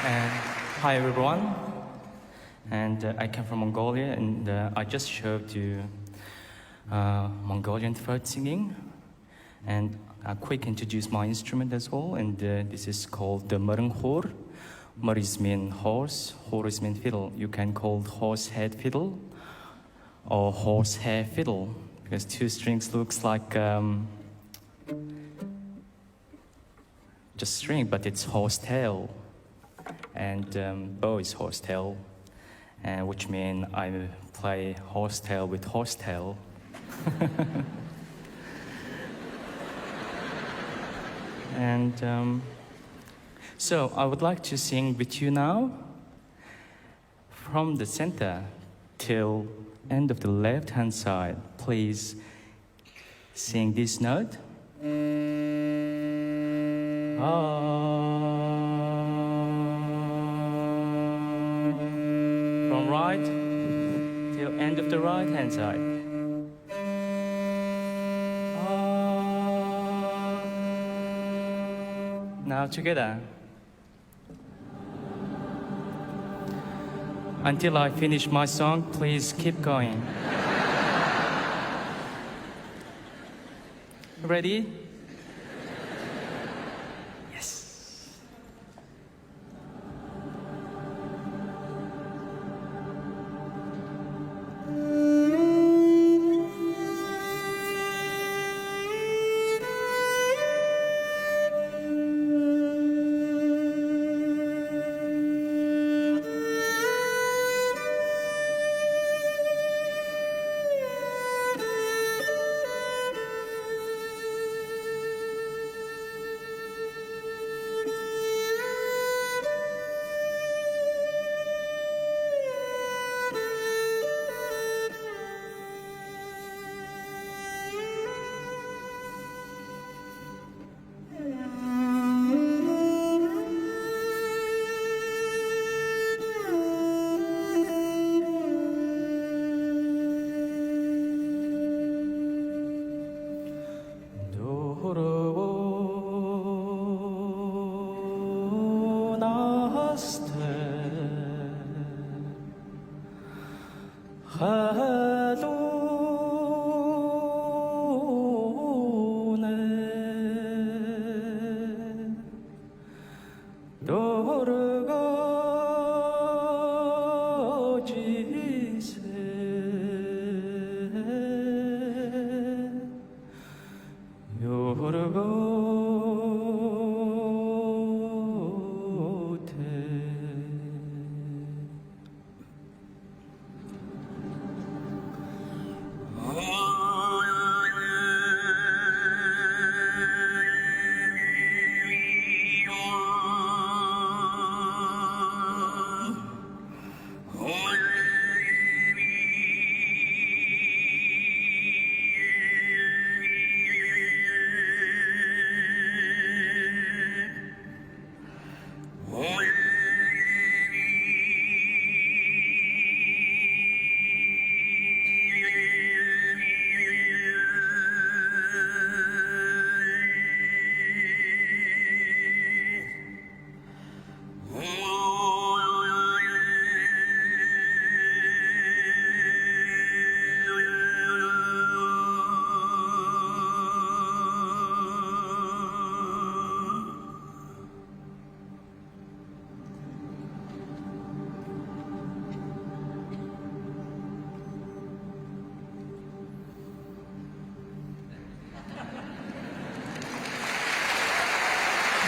And hi everyone, and I come from Mongolia, and I just showed you Mongolian throat singing, and I quick introduce my instrument as well, and this is called the Murunghor. Muris mean horse, Horis mean fiddle. You can call horse head fiddle or horse hair fiddle, because two strings looks like just string, but it's horse tail. And bow is horsetail, and which means I play horsetail with horsetail. And so I would like to sing with you now from the center till end of the left hand side. Please sing this note. From right till end of the right hand side. Now together. Until I finish my song, please keep going. Ready? Yes.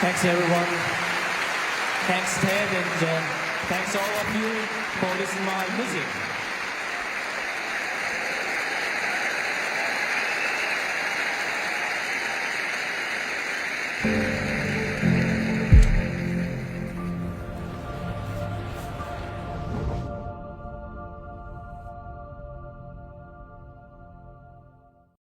Thanks everyone. Thanks Ted, and thanks all of you for listening to my music.